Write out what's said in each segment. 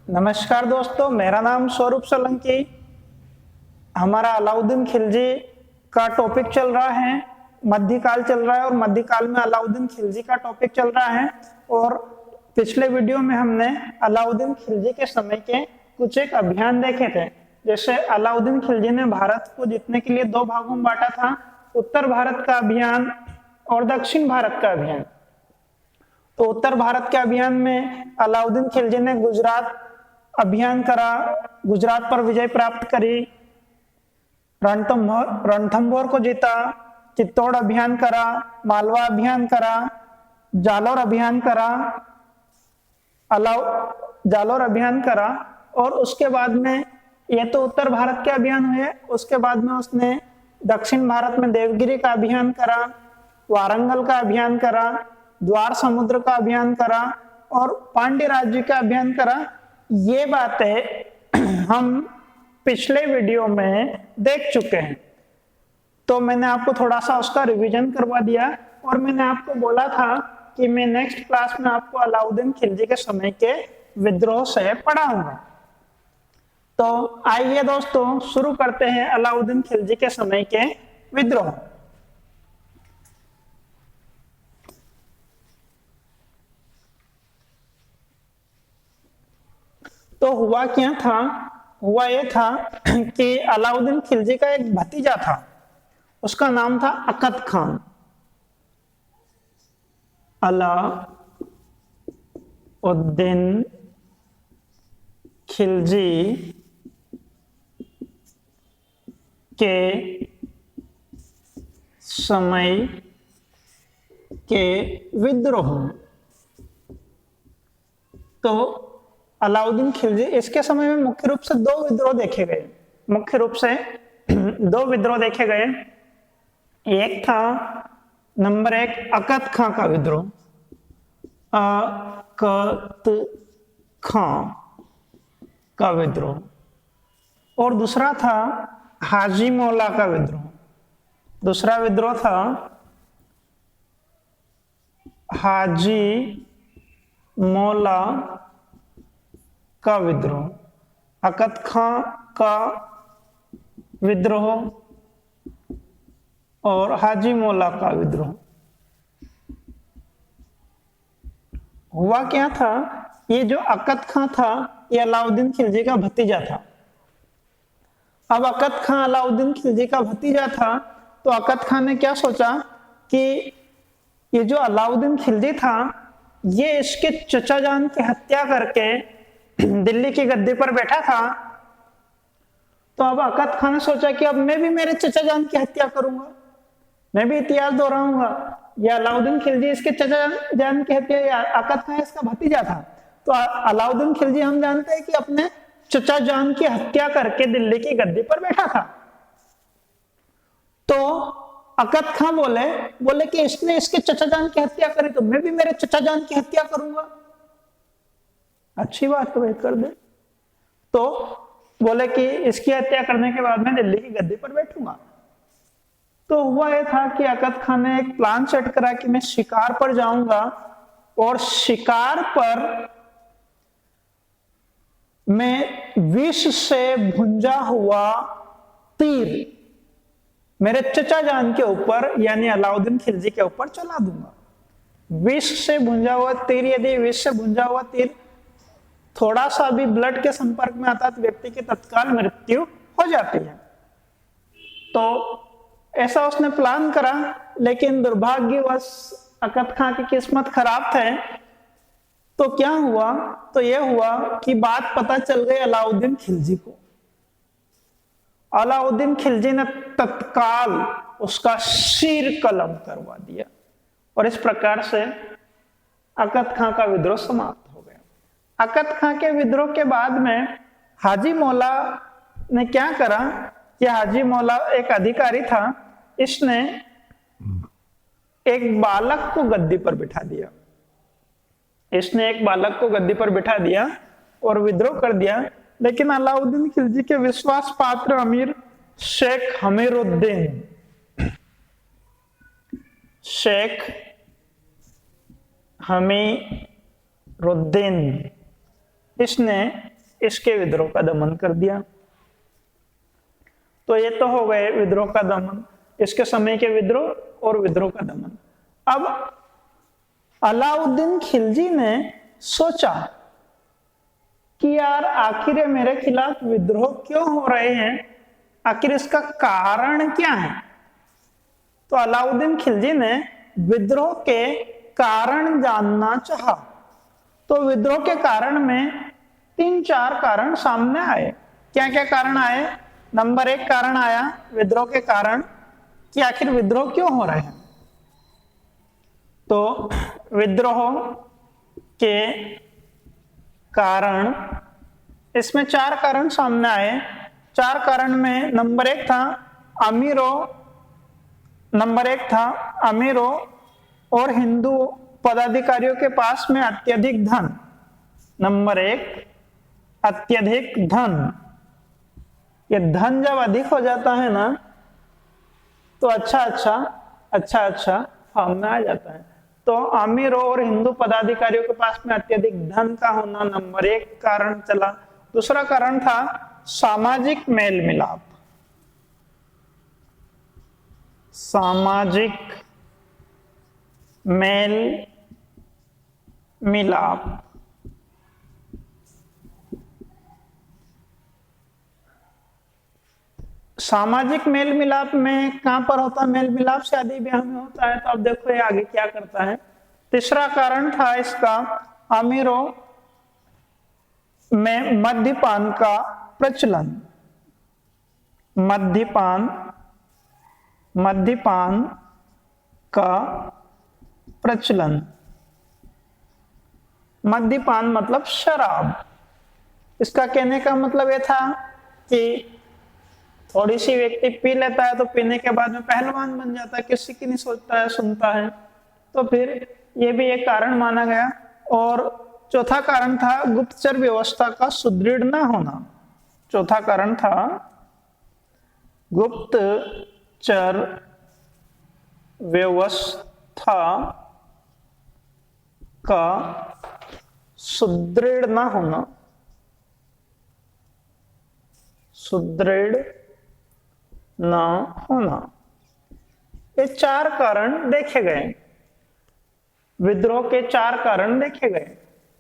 नमस्कार दोस्तों, मेरा नाम स्वरूप सोलंकी। हमारा अलाउद्दीन खिलजी का टॉपिक चल रहा है, मध्यकाल चल रहा है और मध्यकाल में अलाउद्दीन खिलजी का टॉपिक चल रहा है। और पिछले वीडियो में हमने अलाउद्दीन खिलजी के समय के कुछ एक अभियान देखे थे। जैसे अलाउद्दीन खिलजी ने भारत को जीतने के लिए दो भागों में बांटा था, उत्तर भारत का अभियान और दक्षिण भारत का अभियान। तो उत्तर भारत के अभियान में अलाउद्दीन खिलजी ने गुजरात अभियान करा, गुजरात पर विजय प्राप्त करी, रणथंभौर को जीता, चित्तौड़ अभियान करा, मालवा अभियान करा, जालोर अभियान करा, जालोर अभियान करा। और उसके बाद में ये तो उत्तर भारत के अभियान हुए। उसके बाद में उसने दक्षिण भारत में देवगिरी का अभियान करा, वारंगल का अभियान करा, द्वार समुद्र का अभियान करा और पांड्य राज्य का अभियान करा। ये बातें हम पिछले वीडियो में देख चुके हैं, तो मैंने आपको थोड़ा सा उसका रिवीजन करवा दिया। और मैंने आपको बोला था कि मैं नेक्स्ट क्लास में आपको अलाउद्दीन खिलजी के समय के विद्रोह से पढ़ाऊंगा। तो आइए दोस्तों, शुरू करते हैं अलाउद्दीन खिलजी के समय के विद्रोह। तो हुआ क्या था? हुआ ये था कि अलाउद्दीन खिलजी का एक भतीजा था, उसका नाम था अकद खान। अलाउद्दीन खिलजी के समय के विद्रोह। तो अलाउद्दीन खिलजी, इसके समय में मुख्य रूप से दो विद्रोह देखे गए। एक था नंबर 1 अकद खां का विद्रोह, अकद खां का विद्रोह। और दूसरा था हाजी मौला का विद्रोह। दूसरा विद्रोह था हाजी मौला का विद्रोह। अकद खां का विद्रोह और हाजी मौला का विद्रोह। हुआ क्या था? ये जो अकद खां था, ये अलाउद्दीन खिलजी का भतीजा था। अब अकद खां अलाउद्दीन खिलजी का भतीजा था, तो अकद खां ने क्या सोचा कि ये जो अलाउद्दीन खिलजी था, ये इसके चचा जान की हत्या करके दिल्ली की गद्दी पर बैठा था। तो अब अकद खान ने सोचा कि अब मैं भी मेरे चचा जान की हत्या करूंगा, मैं भी इतिहास दोहराऊंगा। या अलाउद्दीन खिलजी इसके चचा जान की हत्या, या अकद खान इसका भतीजा था। तो अलाउद्दीन खिलजी हम जानते हैं कि अपने चचा जान की हत्या करके दिल्ली की गद्दी पर बैठा था। तो अकद खान बोले कि इसने इसके चचा जान की हत्या करी, तो मैं भी मेरे चचा जान की हत्या करूंगा। अच्छी बात तो भाई, कर दे। तो बोले कि इसकी हत्या करने के बाद मैं दिल्ली की गद्दी पर बैठूंगा। तो हुआ यह था कि अकद खान ने एक प्लान सेट करा कि मैं शिकार पर जाऊंगा और शिकार पर मैं विष से भुंजा हुआ तीर मेरे चचा जान के ऊपर, यानी अलाउद्दीन खिलजी के ऊपर चला दूंगा। विष से भुंजा हुआ तीर, यदि विष से भुंजा हुआ तीर थोड़ा सा भी ब्लड के संपर्क में आता है तो व्यक्ति की तत्काल मृत्यु हो जाती है। तो ऐसा उसने प्लान करा, लेकिन दुर्भाग्यवश अकद खां की किस्मत खराब थे। तो क्या हुआ? तो यह हुआ कि बात पता चल गई अलाउद्दीन खिलजी को। अलाउद्दीन खिलजी ने तत्काल उसका सिर कलम करवा दिया और इस प्रकार से अकद खां का विद्रोह समाप्त। अकद खां के विद्रोह के बाद में हाजी मौला ने क्या करा? कि हाजी मौला एक अधिकारी था, इसने एक बालक को गद्दी पर बिठा दिया और विद्रोह कर दिया। लेकिन अलाउद्दीन खिलजी के विश्वास पात्र अमीर शेख हमीरुद्दीन, इसने इसके विद्रोह का दमन कर दिया। तो ये तो हो गए विद्रोह का दमन, इसके समय के विद्रोह और विद्रोह का दमन। अब अलाउद्दीन खिलजी ने सोचा कि यार आखिर ये मेरे खिलाफ विद्रोह क्यों हो रहे हैं, आखिर इसका कारण क्या है। तो अलाउद्दीन खिलजी ने विद्रोह के कारण जानना चाहा। तो विद्रोह के कारण में 3-4 कारण सामने आए। क्या क्या कारण आए? नंबर 1 कारण आया विद्रोह के कारण कि आखिर विद्रोह क्यों हो रहे हैं। तो विद्रोह के कारण, इसमें 4 कारण सामने आए। 4 कारण में नंबर 1 था अमीरों और हिंदू पदाधिकारियों के पास में अत्यधिक धन। नंबर 1 अत्यधिक धन। ये धन जब अधिक हो जाता है ना तो अच्छा फॉर्म में आ जाता है। तो अमीरों और हिंदू पदाधिकारियों के पास में अत्यधिक धन का होना नंबर 1 कारण चला। दूसरा कारण था सामाजिक मेल मिलाप। सामाजिक मेल मिलाप। सामाजिक मेल मिलाप में कहां पर होता है? मेल मिलाप शादी ब्याह में होता है। तो अब देखो ये आगे क्या करता है। तीसरा कारण था इसका अमीरों में मद्यपान का प्रचलन। मद्यपान का प्रचलन। मद्यपान मतलब शराब। इसका कहने का मतलब यह था कि थोड़ी सी व्यक्ति पी लेता है तो पीने के बाद में पहलवान बन जाता है, किसी की नहीं सोचता है, सुनता है। तो फिर यह भी एक कारण माना गया। और चौथा कारण था गुप्तचर व्यवस्था का सुदृढ़ न होना। चौथा कारण था गुप्तचर व्यवस्था का सुदृढ़ न होना। सुदृढ़ न होना। ये 4 कारण देखे गए। विद्रोह के 4 कारण देखे गए।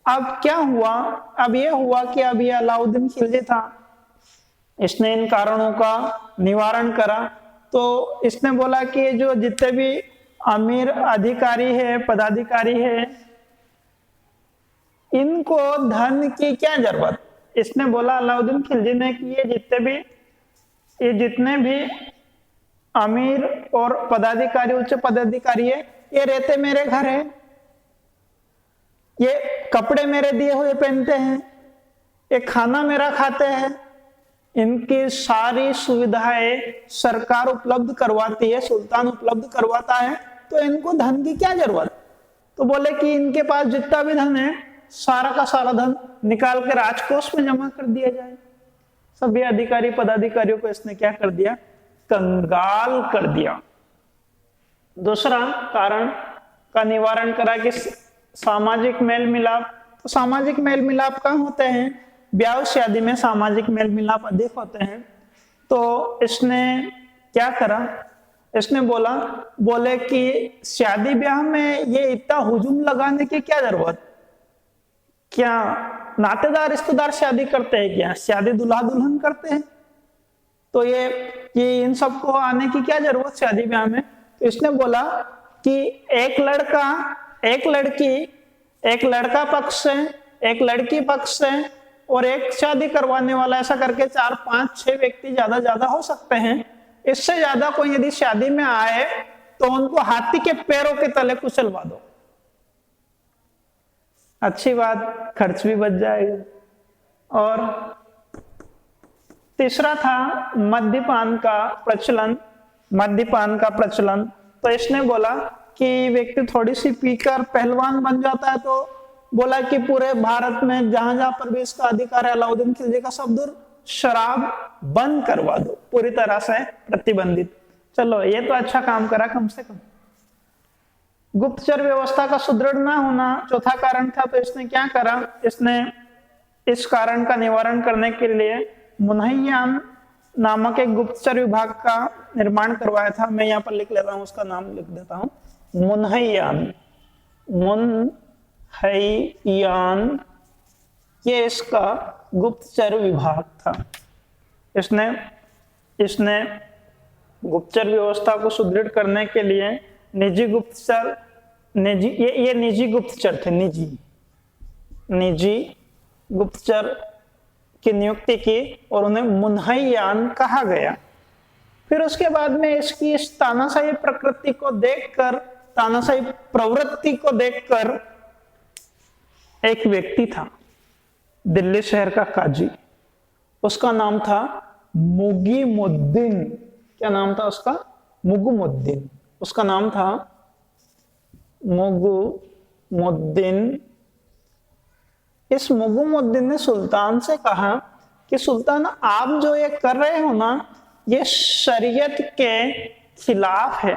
अब क्या हुआ? अब यह हुआ कि अब ये अलाउद्दीन खिलजी था, इसने इन कारणों का निवारण करा। तो इसने बोला कि जो जितने भी अमीर अधिकारी है, पदाधिकारी है, इनको धन की क्या जरूरत। इसने बोला अलाउद्दीन खिलजी ने कि ये जितने भी अमीर और पदाधिकारी, उच्च पदाधिकारी है, ये रहते मेरे घर है, ये कपड़े मेरे दिए हुए पहनते हैं, ये खाना मेरा खाते हैं, इनकी सारी सुविधाएं सरकार उपलब्ध करवाती है, सुल्तान उपलब्ध करवाता है, तो इनको धन की क्या जरूरत। तो बोले कि इनके पास जितना भी धन है सारा का सारा धन निकाल कर राजकोष में जमा कर दिया जाए। सभी अधिकारी पदाधिकारियों को इसने क्या कर दिया? कंगाल कर दिया। दूसरा कारण का निवारण करा कि सामाजिक मेल मिलाप। तो सामाजिक मेल मिलाप कहाँ होते हैं? ब्याह शादी में सामाजिक मेल मिलाप अधिक होते हैं। तो इसने क्या करा? इसने बोले कि शादी ब्याह में ये इतना हुजूम लगाने की क्या जरूरत। क्या नातेदार रिश्तेदार शादी करते हैं क्या? शादी दूल्हा दुल्हन करते हैं। तो ये इन सबको आने की क्या जरूरत शादी ब्याह में। तो इसने बोला कि एक लड़का, एक लड़की, एक लड़का पक्ष से, एक लड़की पक्ष से और एक शादी करवाने वाला, ऐसा करके 4, 5, 6 व्यक्ति ज्यादा हो सकते हैं। इससे ज्यादा कोई यदि शादी में आए तो उनको हाथी के पैरों के तले कुचलवा दो। अच्छी बात, खर्च भी बच जाएगा। और तीसरा था मद्यपान का प्रचलन। मद्यपान का प्रचलन। तो इसने बोला कि व्यक्ति थोड़ी सी पीकर पहलवान बन जाता है, तो बोला कि पूरे भारत में जहां जहां पर भी इसका अधिकार है अलाउद्दीन खिलजी का, सब दूर शराब बंद करवा दो, पूरी तरह से प्रतिबंधित। चलो ये तो अच्छा काम करा कम से कम। गुप्तचर व्यवस्था का सुदृढ़ ना होना चौथा कारण था। तो इसने क्या करा? इसने इस कारण का निवारण करने के लिए मुन्हैयान नामक एक गुप्तचर विभाग का निर्माण करवाया था। मैं यहाँ पर लिख लेता हूँ, उसका नाम लिख देता हूँ, मुन्हैयान। मुन्हैयान ये इसका गुप्तचर विभाग था। इसने गुप्तचर व्यवस्था को सुदृढ़ करने के लिए निजी गुप्तचर थे, निजी गुप्तचर की नियुक्ति की और उन्हें मुन्हैयान कहा गया। फिर उसके बाद में इसकी इस तानाशाही प्रवृत्ति को देखकर एक व्यक्ति था, दिल्ली शहर का काजी, उसका नाम था मुगीमुद्दीन। क्या नाम था उसका? मुगीमुद्दीन। उसका नाम था मुगीमुद्दीन। इस मुगीमुद्दीन ने सुल्तान से कहा कि सुल्तान, आप जो ये कर रहे हो ना, ये शरीयत के खिलाफ है।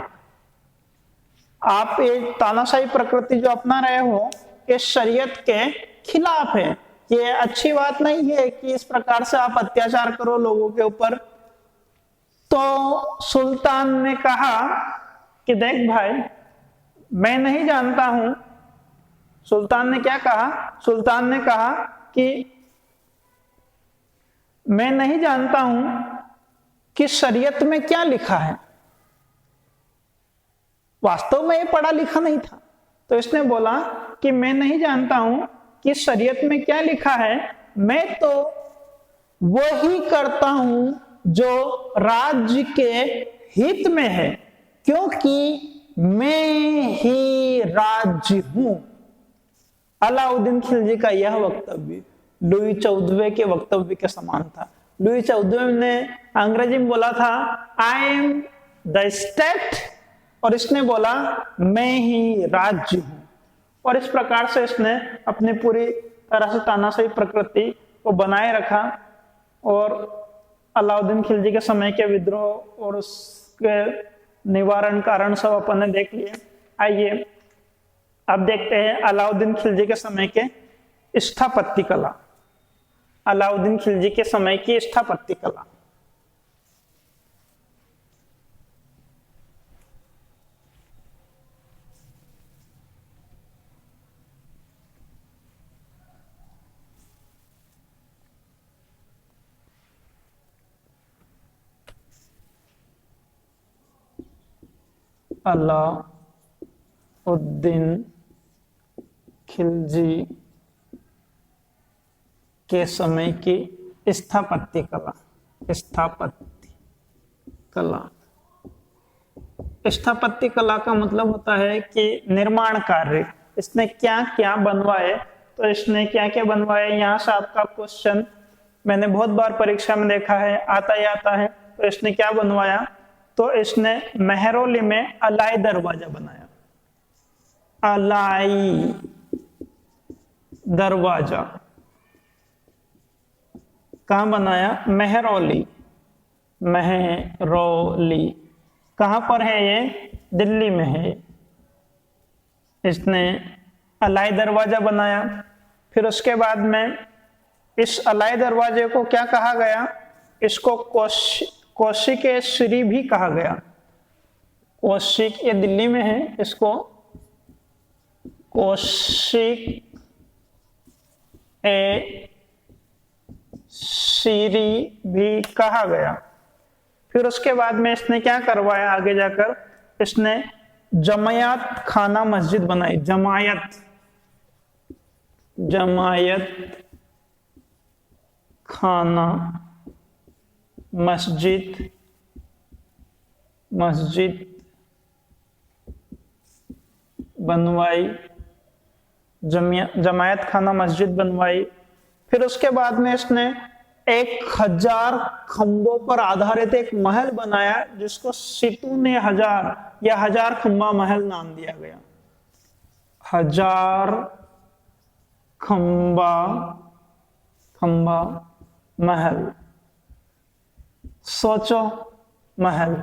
आप ये तानाशाही प्रकृति जो अपना रहे हो, ये शरीयत के खिलाफ है। ये अच्छी बात नहीं है कि इस प्रकार से आप अत्याचार करो लोगों के ऊपर। तो सुल्तान ने कहा कि देख भाई, मैं नहीं जानता हूं। सुल्तान ने क्या कहा? सुल्तान ने कहा कि मैं नहीं जानता हूं कि शरीयत में क्या लिखा है। वास्तव में ये पढ़ा लिखा नहीं था, तो इसने बोला कि मैं नहीं जानता हूं कि शरीयत में क्या लिखा है। मैं तो वही करता हूं जो राज्य के हित में है, क्योंकि मैं ही राज्य हूं। अलाउद्दीन खिलजी का यह वक्तव्य लुई 14वें के वक्तव्य के समान था। लुई 14वें ने अंग्रेजी में बोला था आई एम द स्टेट, और इसने बोला मैं ही राज्य हूं। और इस प्रकार से इसने अपनी पूरी तरह से तानाशाही प्रकृति को बनाए रखा। और अलाउद्दीन खिलजी के समय के विद्रोह और उसके निवारण कारण सब अपन ने देख लिए। आइए अब देखते हैं अलाउद्दीन खिलजी के समय के स्थापत्य कला। अलाउद्दीन खिलजी के समय की स्थापत्य कला। अलाउद्दीन खिलजी के समय की स्थापत्य कला। स्थापत्य कला का मतलब होता है कि निर्माण कार्य। इसने क्या क्या बनवाए, तो इसने क्या क्या बनवाए, यहाँ से आपका क्वेश्चन मैंने बहुत बार परीक्षा में देखा है, आता ही आता है। तो इसने क्या बनवाया? तो इसने मेहरौली में अलाई दरवाजा बनाया। अलाई दरवाजा कहाँ बनाया? मेहरौली। कहाँ पर है ये? दिल्ली में है। इसने अलाई दरवाजा बनाया। फिर उसके बाद में इस अलाई दरवाजे को क्या कहा गया? इसको कौशिक-ए-श्री भी कहा गया। कौशिक, ये दिल्ली में है, इसको कौशिक-ए-श्री भी कहा गया। फिर उसके बाद में इसने क्या करवाया आगे जाकर? इसने जमायत खाना मस्जिद बनाई। जमायत खाना मस्जिद बनवाई। जमायत खाना मस्जिद बनवाई। फिर उसके बाद में इसने 1000 खंभों पर आधारित एक महल बनाया, जिसको सितूने हजार या 1000 खंबा महल नाम दिया गया। 1000 खंबा महल। सोचो, महल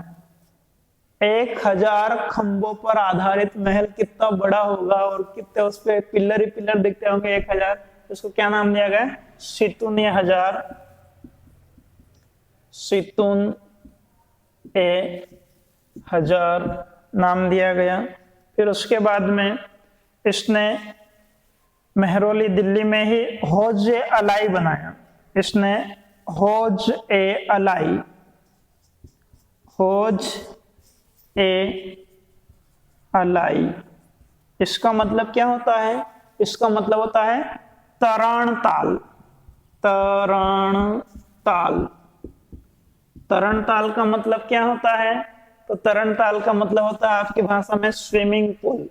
1000 खंभों पर आधारित महल कितना बड़ा होगा, और कितने उस पे पिलर ही पिलर दिखते होंगे। 1000 इसको क्या नाम दिया गया? सितुन ए हजार, सितुन ए हजार नाम दिया गया। फिर उसके बाद में इसने मेहरौली दिल्ली में ही हौज ए अलाई बनाया। इसने हौज ए अलाई, हौज ए अलाई, इसका मतलब क्या होता है? इसका मतलब होता है तरण ताल। तरण ताल, तरण ताल का मतलब क्या होता है? तो तरण ताल का मतलब होता है आपकी भाषा में स्विमिंग पूल।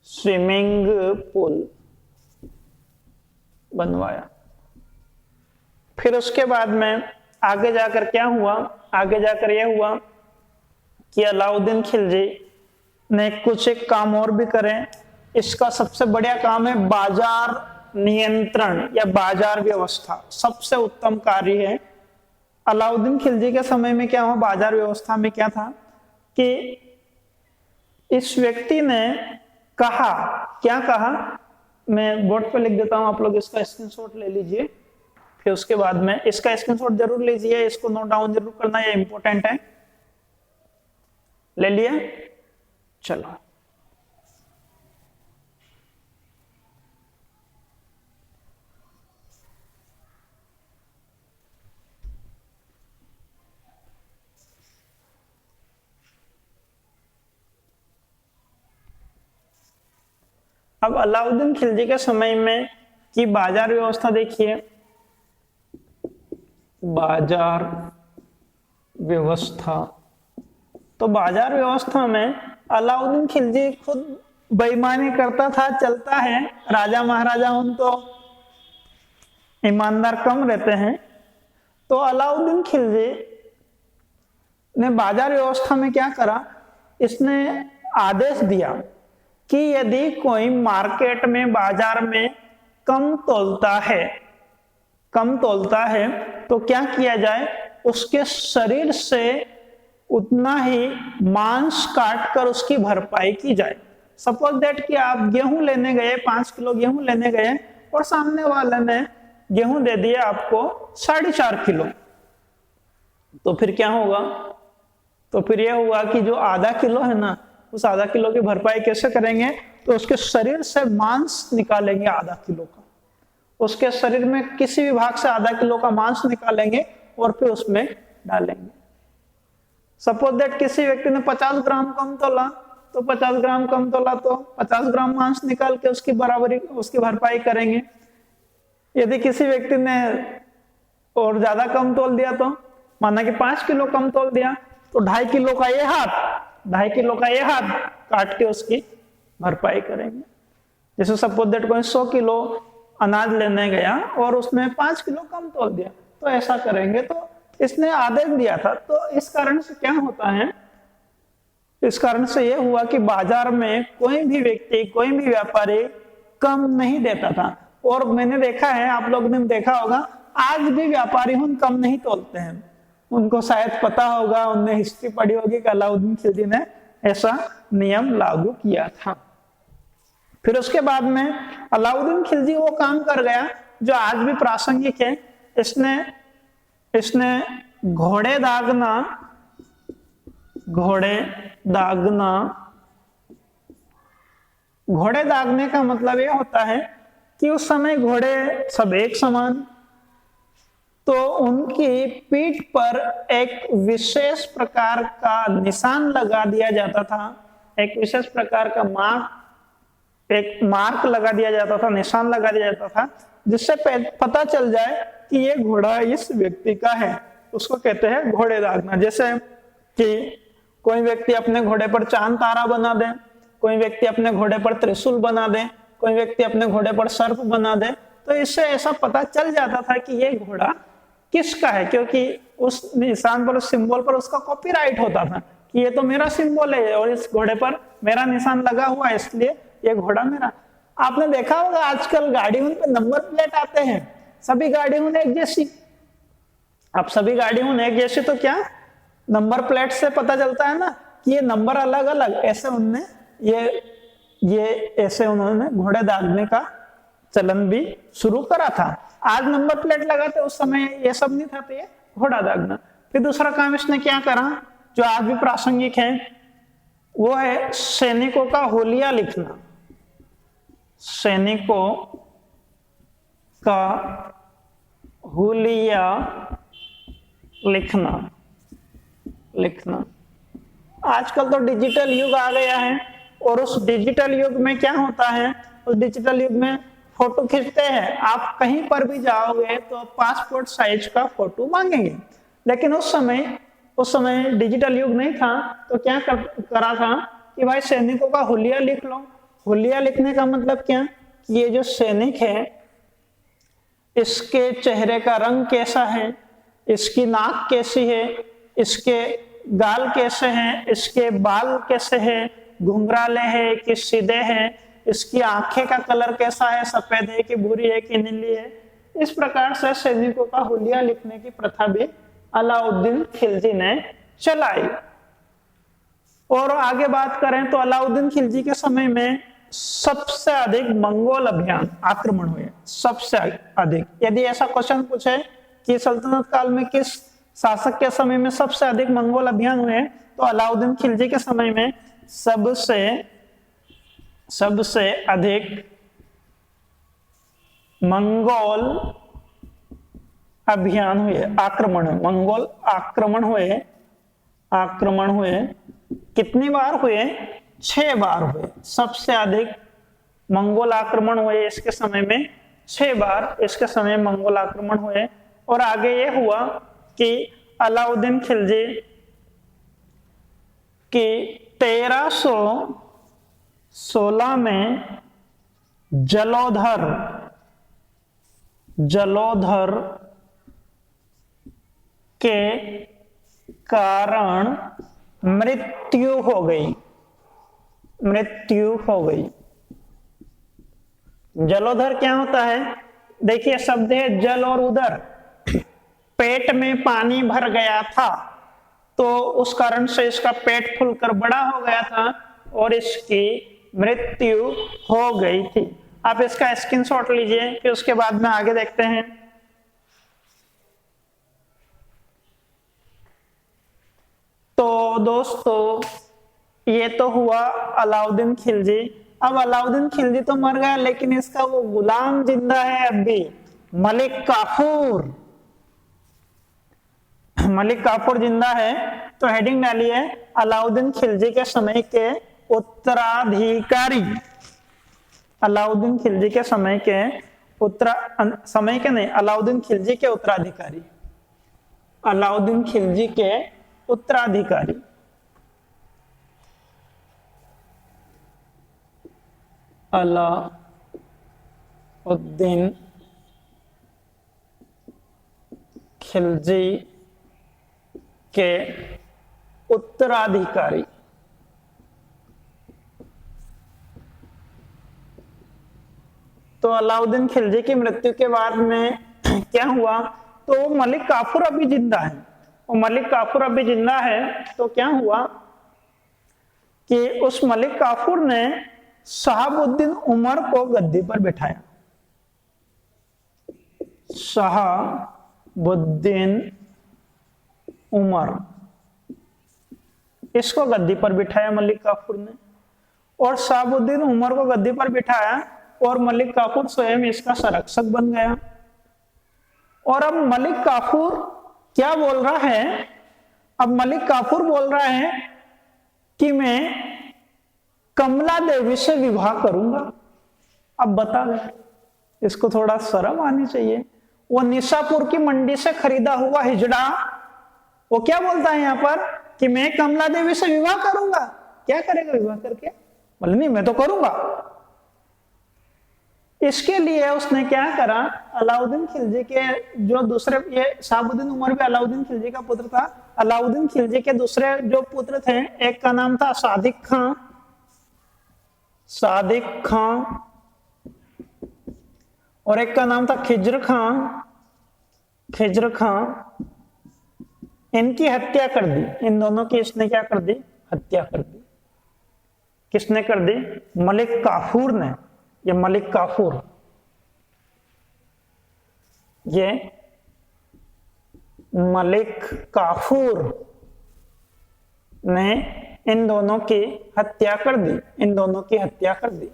स्विमिंग पूल बनवाया। फिर उसके बाद में आगे जाकर क्या हुआ? आगे जाकर यह हुआ कि अलाउद्दीन खिलजी ने कुछ एक काम और भी करें। इसका सबसे बढ़िया काम है बाजार नियंत्रण या बाजार व्यवस्था, सबसे उत्तम कार्य है। अलाउद्दीन खिलजी के समय में क्या हुआ? बाजार व्यवस्था में क्या था कि इस व्यक्ति ने कहा, क्या कहा? मैं बोर्ड पे लिख देता हूं, आप लोग इसका स्क्रीनशॉट ले लीजिए। फिर उसके बाद में इसका स्क्रीनशॉट जरूर लीजिए, इसको नोट डाउन जरूर करना, ये इंपॉर्टेंट है। ले लिया? चलो, अब अलाउद्दीन खिलजी के समय में की बाजार व्यवस्था देखिए। बाजार व्यवस्था, तो बाजार व्यवस्था में अलाउद्दीन खिलजी खुद बेईमानी करता था, चलता है। राजा महाराजा उन तो ईमानदार कम रहते हैं। तो अलाउद्दीन खिलजी ने बाजार व्यवस्था में क्या करा? इसने आदेश दिया कि यदि कोई मार्केट में, बाजार में कम तोलता है तो क्या किया जाए? उसके शरीर से उतना ही मांस काटकर उसकी भरपाई की जाए। सपोज दैट कि आप गेहूं लेने गए, 5 किलो गेहूं लेने गए और सामने वाले ने गेहूं दे दिया आपको 4.5 किलो, तो फिर क्या होगा? तो फिर यह हुआ कि जो आधा किलो है ना, उस आधा किलो की भरपाई कैसे करेंगे? तो उसके शरीर से मांस निकालेंगे आधा किलो का, उसके शरीर में किसी भी भाग से आधा किलो का मांस निकालेंगे और फिर उसमें डालेंगे। सपोज दैट किसी व्यक्ति ने 50 ग्राम कम तोला, तो 50 ग्राम कम तोला तो 50 ग्राम मांस निकाल के उसकी बराबरी, उसकी भरपाई करेंगे। यदि किसी व्यक्ति ने और ज्यादा कम तोल दिया, तो माना कि 5 किलो कम तोल दिया, तो 2.5 किलो का ये हाथ, 2.5 किलो का ये हाथ काट के उसकी भरपाई करेंगे। जैसे सपोज दैट कोई 100 किलो अनाज लेने गया और उसने 5 किलो कम तोल दिया, तो ऐसा करेंगे। तो इसने आदेश दिया था। तो इस कारण से क्या होता है? इस कारण से यह हुआ कि बाजार में कोई भी व्यक्ति, कोई भी व्यापारी कम नहीं देता था। और मैंने देखा है, आप लोग ने देखा होगा, आज भी व्यापारी हम कम नहीं तोलते हैं। उनको शायद पता होगा, उनने हिस्ट्री पढ़ी होगी कि अलाउद्दीन खिलजी ने ऐसा नियम लागू किया था। फिर उसके बाद में अलाउद्दीन खिलजी वो काम कर गया जो आज भी प्रासंगिक है। इसने घोड़े दागने का मतलब यह होता है कि उस समय घोड़े सब एक समान, तो उनकी पीठ पर एक विशेष प्रकार का निशान लगा दिया जाता था, एक विशेष प्रकार का मार्क लगा दिया जाता था, निशान लगा दिया जाता था, जिससे पता चल जाए कि ये घोड़ा इस व्यक्ति का है। उसको कहते हैं घोड़े दागना। जैसे कि कोई व्यक्ति अपने घोड़े पर चांद तारा बना दे, कोई व्यक्ति अपने घोड़े पर त्रिशूल बना दे, कोई व्यक्ति अपने घोड़े पर सर्प बना दे, तो इससे ऐसा पता चल जाता था कि ये घोड़ा किसका है, क्योंकि उस निशान पर, उस सिंबल पर उसका कॉपीराइट होता था कि ये तो मेरा सिंबल है और इस घोड़े पर मेरा निशान लगा हुआ है, इसलिए ये घोड़ा मेरा। आपने देखा होगा आजकल गाड़ियों पे नंबर प्लेट आते हैं, सभी गाड़ियों ने एक जैसी। अब सभी गाड़ियों ने एक जैसी, तो क्या नंबर प्लेट से पता चलता है ना कि ये नंबर अलग अलग। ऐसे उन्होंने ये ऐसे उन्होंने घोड़े दागने का चलन भी शुरू करा था। आज नंबर प्लेट लगाते उस समय ये सब नहीं था, तो ये घोड़ा दागना। फिर दूसरा काम इसने क्या करा जो आज भी प्रासंगिक है, वो है सैनिकों का होलिया लिखना। सैनिकों का होलिया लिखना। आजकल तो डिजिटल युग आ गया है, और उस डिजिटल युग में क्या होता है, उस डिजिटल युग में फोटो खींचते हैं। आप कहीं पर भी जाओगे तो पासपोर्ट साइज का फोटो मांगेंगे, लेकिन उस समय डिजिटल युग नहीं था, तो क्या करा था कि भाई सैनिकों का हुलिया लिख लो। हुलिया लिखने का मतलब क्या कि ये जो सैनिक है इसके चेहरे का रंग कैसा है, इसकी नाक कैसी है, इसके गाल कैसे हैं, इसके बाल कैसे हैं, घुंघराले है कि सीधे हैं, इसकी आंखें का कलर कैसा है, सफेद है कि भूरी है कि नीली है। इस प्रकार से सैनिकों का हुलिया लिखने की प्रथा भी अलाउद्दीन खिलजी ने चलाई। और आगे बात करें तो अलाउद्दीन खिलजी के समय में सबसे अधिक मंगोल अभियान आक्रमण हुए, सबसे अधिक। यदि ऐसा क्वेश्चन पूछे कि सल्तनत काल में किस शासक के समय में सबसे अधिक मंगोल अभियान हुए, तो अलाउद्दीन खिलजी के समय में सबसे अधिक मंगोल अभियान हुए, मंगोल आक्रमण हुए। कितनी बार हुए? 6 बार हुए। सबसे अधिक मंगोल आक्रमण हुए इसके समय में 6 बार, इसके समय मंगोल आक्रमण हुए। और आगे ये हुआ कि अलाउद्दीन खिलजी की 1316 में जलोधर के कारण मृत्यु हो गई। जलोधर क्या होता है? देखिए शब्द है जल और उदर। पेट में पानी भर गया था, तो उस कारण से इसका पेट फूलकर बड़ा हो गया था और इसकी मृत्यु हो गई थी। आप इसका स्क्रीनशॉट लीजिए, फिर उसके बाद में आगे देखते हैं। तो दोस्तों ये तो हुआ अलाउद्दीन खिलजी। अब अलाउद्दीन खिलजी तो मर गया, लेकिन इसका वो गुलाम जिंदा है अब भी, मलिक काफूर जिंदा है। तो हेडिंग डालिए अलाउद्दीन खिलजी के समय के उत्तराधिकारी। अलाउद्दीन खिलजी के समय के अलाउद्दीन खिलजी के उत्तराधिकारी। अलाउद्दीन खिलजी के उत्तराधिकारी अलाउद्दीन खिलजी के उत्तराधिकारी। तो अलाउद्दीन खिलजी की मृत्यु के बाद में क्या हुआ? तो मलिक काफूर अभी जिंदा है, और मलिक काफूर अभी जिंदा है तो क्या हुआ कि उस मलिक काफूर ने शहाबुद्दीन उमर को गद्दी पर बिठाया। शहाबुद्दीन उमर, इसको गद्दी पर बिठाया मलिक काफूर ने। और शहाबुद्दीन उमर को गद्दी पर बिठाया और मलिक काफूर स्वयं इसका संरक्षक बन गया। और अब मलिक काफूर क्या बोल रहा है? अब मलिक काफूर बोल रहा है कि मैं कमला देवी से विवाह करूंगा। अब बता दे, इसको थोड़ा शर्म आनी चाहिए। वो निशापुर की मंडी से खरीदा हुआ हिजड़ा, वो क्या बोलता है यहाँ पर कि मैं कमला देवी से विवाह करूंगा। क्या करेगा विवाह करके? बोले नहीं मैं तो करूंगा। इसके लिए उसने क्या करा, अलाउद्दीन खिलजी के जो दूसरे, ये शहाबुद्दीन उमर भी अलाउद्दीन खिलजी का पुत्र था। अलाउद्दीन खिलजी के दूसरे जो पुत्र थे, एक का नाम था सादिक खां और एक का नाम था खिज्र खां। इनकी हत्या कर दी। इन दोनों की इसने क्या कर दी? हत्या कर दी। किसने कर दी? मलिक काफूर ने। ये मलिक काफूर ये मलिक काफूर ने इन दोनों की हत्या कर दी, इन दोनों की हत्या कर दी।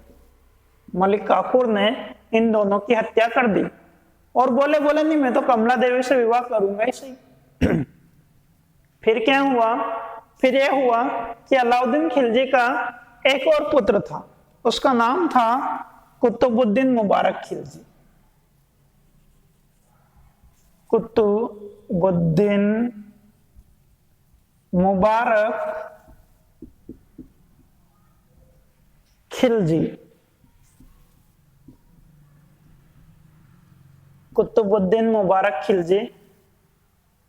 मलिक काफूर ने इन दोनों की हत्या कर दी और बोले नहीं, मैं तो कमला देवी से विवाह करूंगा ही सही। फिर क्या हुआ? फिर यह हुआ कि अलाउद्दीन खिलजी का एक और पुत्र था, उसका नाम था कुतुबुद्दीन मुबारक खिलजी। कुतुबुद्दीन मुबारक खिलजी। कुतुबुद्दीन मुबारक खिलजी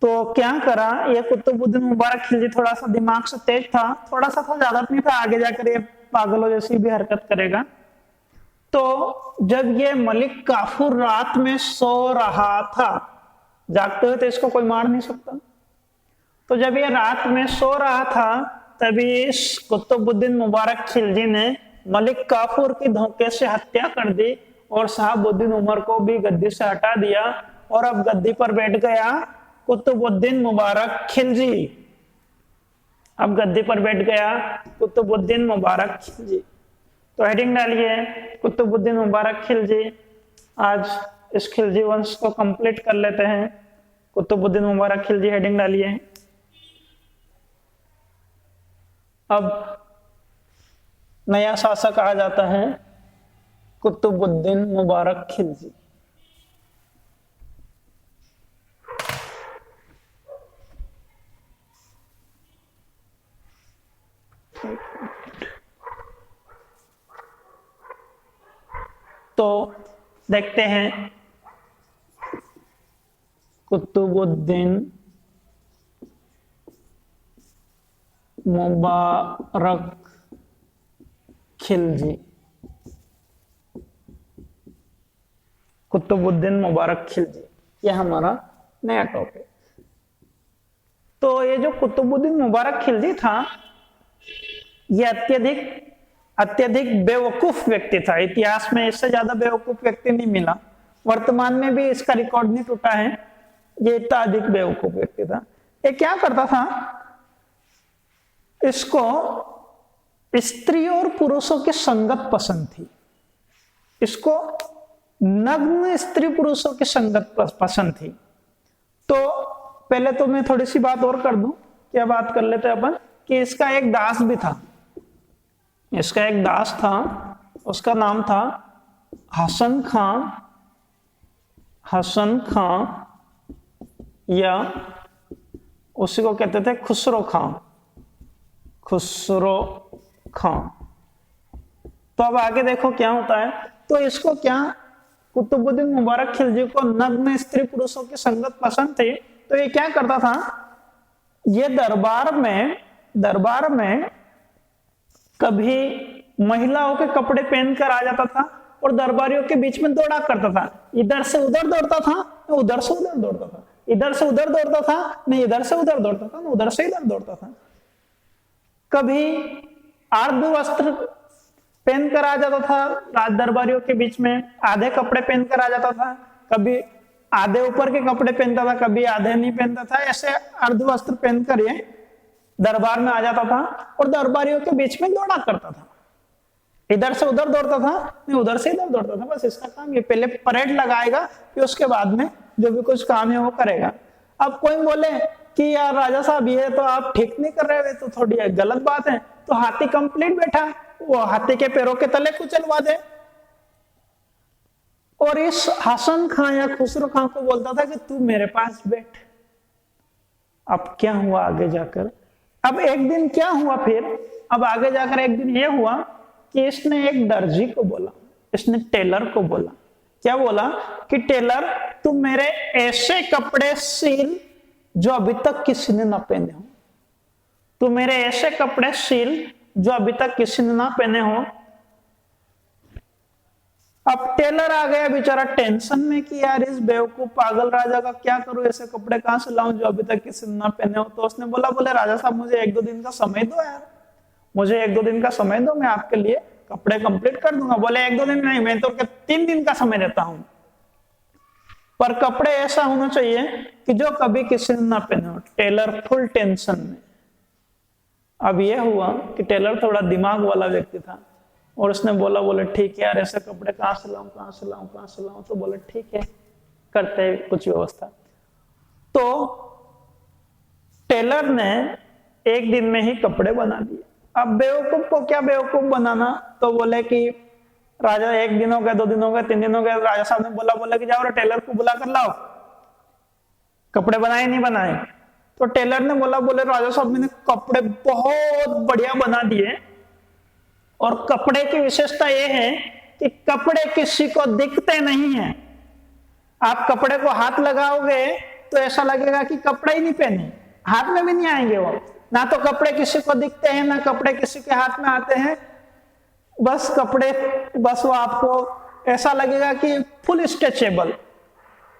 तो क्या करा, ये कुतुबुद्दीन मुबारक खिलजी थोड़ा सा दिमाग से तेज था, थोड़ा सा था, ज्यादा नहीं था, आगे जाकर ये पागलों जैसी भी हरकत करेगा। तो जब ये मलिक काफूर रात में सो रहा था, जागते हुए तो इसको कोई मार नहीं सकता, तो जब ये रात में सो रहा था तभी इस कुतुबुद्दीन मुबारक खिलजी ने मलिक काफूर की धोखे से हत्या कर दी और शहाबुद्दीन उमर को भी गद्दी से हटा दिया और अब गद्दी पर बैठ गया कुतुबुद्दीन मुबारक खिलजी। अब गद्दी पर बैठ गया कुतुबुद्दीन मुबारक खिलजी। तो हेडिंग डालिए कुतुबुद्दीन मुबारक खिलजी। आज इस खिलजी वंश को कंप्लीट कर लेते हैं। कुतुबुद्दीन मुबारक खिलजी हेडिंग डालिए। अब नया शासक आ जाता है कुतुबुद्दीन मुबारक खिलजी। तो देखते हैं कुतुबुद्दीन मुबारक खिलजी। कुतुबुद्दीन मुबारक खिलजी, यह हमारा नया टॉपिक। तो ये जो कुतुबुद्दीन मुबारक खिलजी था, यह अत्यधिक बेवकूफ व्यक्ति था। इतिहास में इससे ज्यादा बेवकूफ व्यक्ति नहीं मिला, वर्तमान में भी इसका रिकॉर्ड नहीं टूटा है। ये इतना अधिक बेवकूफ व्यक्ति था। ये क्या करता था, इसको स्त्री और पुरुषों की संगत पसंद थी। इसको नग्न स्त्री पुरुषों की संगत पसंद थी। तो पहले तो मैं थोड़ी सी बात और कर दूं, क्या बात कर लेते अपन, कि इसका एक दास भी था। इसका एक दास था, उसका नाम था हसन खां। हसन खां या उसी को कहते थे खुसरो खां। खुसरो खां। तो अब आगे देखो क्या होता है। तो इसको क्या, कुतुबुद्दीन मुबारक खिलजी को नग्न स्त्री पुरुषों की संगत पसंद थी। तो ये क्या करता था, ये दरबार में कभी महिलाओं के कपड़े पहनकर आ जाता था और दरबारियों के बीच में दौड़ा करता था। इधर से उधर दौड़ता था, उधर से उधर दौड़ता था, इधर से उधर दौड़ता था, नहीं इधर से उधर दौड़ता था, उधर से इधर दौड़ता था। कभी अर्ध वस्त्र पहनकर आ जाता था राज दरबारियों के बीच में, आधे कपड़े पहनकर आ जाता था, कभी आधे ऊपर के कपड़े पहनता था, कभी आधे नहीं पहनता था। ऐसे अर्ध वस्त्र पहनकर ये दरबार में आ जाता था और दरबारियों के बीच में दौड़ा करता था। इधर से उधर दौड़ता था, नहीं उधर से इधर दौड़ता था। बस इसका काम ये, पहले परेड लगाएगा फिर उसके बाद में जो भी कुछ काम है वो करेगा। अब कोई बोले कि यार राजा साहब ये तो आप ठीक नहीं कर रहे, तो थोड़ी गलत बात है। तो हाथी कंप्लीट बैठा, वो हाथी के पैरों के तले कुचलवा दे। और इस हसन खां या खुसरो खां को बोलता था कि तू मेरे पास बैठ। अब क्या हुआ आगे जाकर, अब एक दिन क्या हुआ फिर, अब आगे जाकर एक दिन ये हुआ कि इसने एक दर्जी को बोला, इसने टेलर को बोला, क्या बोला कि टेलर तुम मेरे ऐसे कपड़े सिल जो अभी तक किसी ने ना पहने हो। तू मेरे ऐसे कपड़े सिल जो अभी तक किसी ने ना पहने हो। अब टेलर आ गया बेचारा टेंशन में कि यार इस बेवकूफ पागल राजा का क्या करूं, ऐसे कपड़े कहां से लाऊं जो अभी तक किसी ने ना पहने हो। तो उसने बोले राजा साहब मुझे 1-2 दिन का समय दो यार, मुझे 1-2 दिन का समय दो, मैं आपके लिए कपड़े कंप्लीट कर दूंगा। बोले 1-2 दिन नहीं, मैं तो 3 दिन का समय देता हूं। पर कपड़े ऐसा होना चाहिए कि जो कभी किसी ने ना पहने हो। टेलर फुल टेंशन में। अब यह हुआ कि टेलर थोड़ा दिमाग वाला व्यक्ति था और उसने बोले ठीक है यार, ऐसे कपड़े कहां से लाऊं, कहां से लाऊं, कहां से लाऊं। तो बोले ठीक है, करते हैं कुछ व्यवस्था। तो टेलर ने एक दिन में ही कपड़े बना दिए। अब बेवकूफ को क्या बेवकूफ बनाना, तो बोले कि राजा, 1 दिन हो गया, 2 दिन हो गए, 3 दिन हो गए, राजा साहब ने बोला कि जाओ टेलर को बुला कर लाओ, कपड़े बनाए नहीं बनाए। तो टेलर ने बोले राजा साहब मैंने कपड़े बहुत बढ़िया बना दिए, और कपड़े की विशेषता यह है कि कपड़े किसी को दिखते नहीं है। आप कपड़े को हाथ लगाओगे तो ऐसा लगेगा कि कपड़े ही नहीं पहने, हाथ में भी नहीं आएंगे वो। ना तो कपड़े किसी को दिखते हैं, ना कपड़े किसी के हाथ में आते हैं। बस कपड़े, बस वो आपको ऐसा लगेगा कि फुल स्ट्रेचेबल,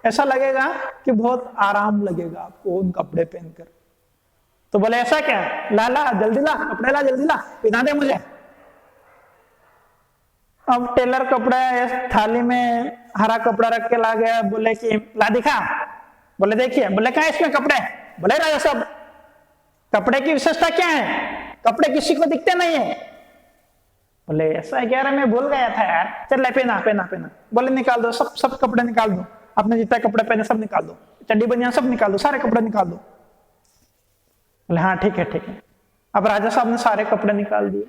ऐसा लगेगा कि बहुत आराम लगेगा आपको उन कपड़े पहनकर। तो बोले ऐसा क्या, ला जल्दी ला कपड़े, ला जल्दी ला, पहना दे मुझे। अब टेलर कपड़े थाली में हरा कपड़ा रख के ला गया, बोले कि ला दिखा। बोले देखिए। बोले क्या इसमें कपड़े? बोले राजा साहब कपड़े की विशेषता क्या है, कपड़े किसी को दिखते नहीं है। बोले ऐसा है क्या, मैं भूल गया था यार, चल पहना। बोले निकाल दो, सब कपड़े निकाल दो, आपने जितने कपड़े पहने सब निकाल दो, चड्डी बनियान सब निकाल दो, सारे कपड़े निकाल दो। बोले हाँ ठीक है। अब राजा साहब ने सारे कपड़े निकाल दिए।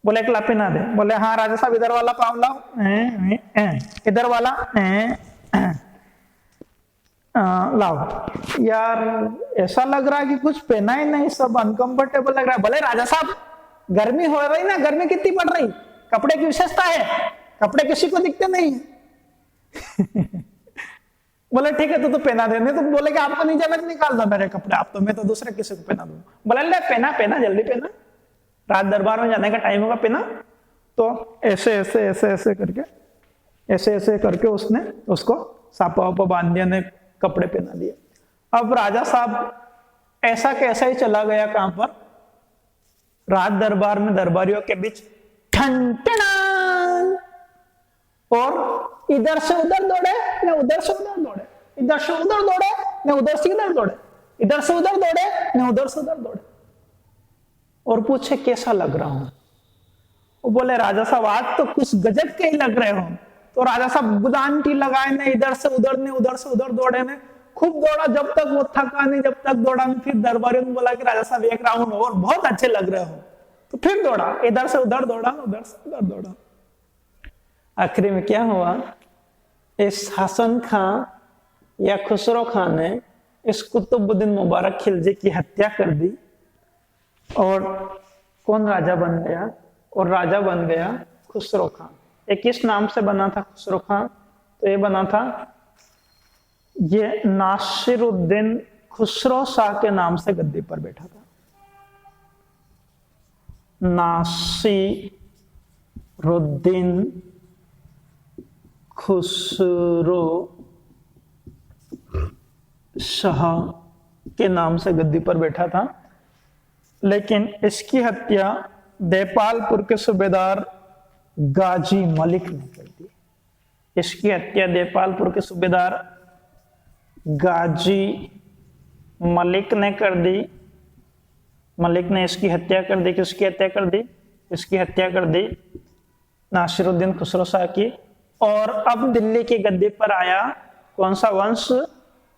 बोले एक ला पहना दे। बोले हाँ राजा साहब इधर वाला पाँव लाओ, इधर वाला लाओ। यार ऐसा लग रहा है कि कुछ पहना ही नहीं, सब अनकंफर्टेबल लग रहा है। बोले राजा साहब गर्मी हो रही ना, गर्मी कितनी पड़ रही, कपड़े की विशेषता है, कपड़े किसी को दिखते नहीं है। बोले ठीक है तो पहना दे। नहीं तो बोले कि आपको नहीं जाना, निकाल दो मेरे कपड़े, आप तो, मैं तो दूसरे किसी को पहना दूं। बोले ले पहना जल्दी पहना, रात दरबार में जाने का टाइम होगा, पहना। तो ऐसे करके उसने उसको सापा वापा बांध दिया, ने कपड़े पहना दिए। अब राजा साहब ऐसा कैसा ही चला गया कहां पर, रात दरबार में दरबारियों के बीच ठन ठन, और इधर से उधर दौड़े, न उधर से उधर दौड़े, इधर से उधर दौड़े, न उधर से इधर दौड़े, इधर से उधर दौड़े, न उधर से उधर दौड़े, और पूछे कैसा लग रहा हूं। वो बोले राजा साहब आज तो कुछ गजब के ही लग रहे हो। तो राजा साहब गुदानटी लगाए ने, इधर से उधर ने, उधर से उधर दौड़े ने, खूब दौड़ा, जब तक वो थका नहीं, जब तक दौड़ा नहीं। फिर दरबारियों ने बोला कि राजा साहब 1 राउंड और, बहुत अच्छे लग रहे हो। तो फिर दौड़ा, इधर से उधर दौड़ा, उधर से उधर दौड़ा। आखिरी में क्या हुआ, इस हसन खां या खुसरो खान ने इस कुतुबुद्दीन मुबारक खिलजी की हत्या कर दी, और कौन राजा बन गया, और राजा बन गया खुसरो खान। ये किस नाम से बना था खुसरो खान, तो ये बना था, ये नासिरुद्दीन खुसरो शाह के नाम से गद्दी पर बैठा था। नासिरुद्दीन खुसरो शाह के नाम से गद्दी पर बैठा था। लेकिन इसकी हत्या देपालपुर के सूबेदार गाजी मलिक ने कर दी। इसकी हत्या देपालपुर के सूबेदार गाजी मलिक ने कर दी। मलिक ने इसकी हत्या कर दी। किसकी हत्या कर दी? इसकी हत्या कर दी नासिरुद्दीन खुसरो शाह की। और अब दिल्ली की गद्दी पर आया कौन सा वंश?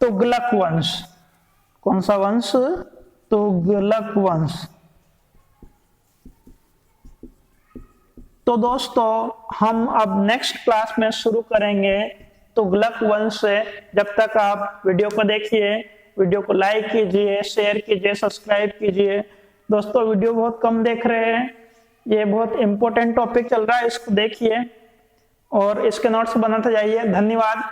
तुगलक वंश। कौन सा वंश? तुगलक वंश। तो दोस्तों हम अब नेक्स्ट क्लास में शुरू करेंगे तुगलक वंश से। जब तक आप वीडियो को देखिए, वीडियो को लाइक कीजिए, शेयर कीजिए, सब्सक्राइब कीजिए। दोस्तों वीडियो बहुत कम देख रहे हैं, ये बहुत इंपॉर्टेंट टॉपिक चल रहा है, इसको देखिए और इसके नोट्स बनाते जाइए। धन्यवाद।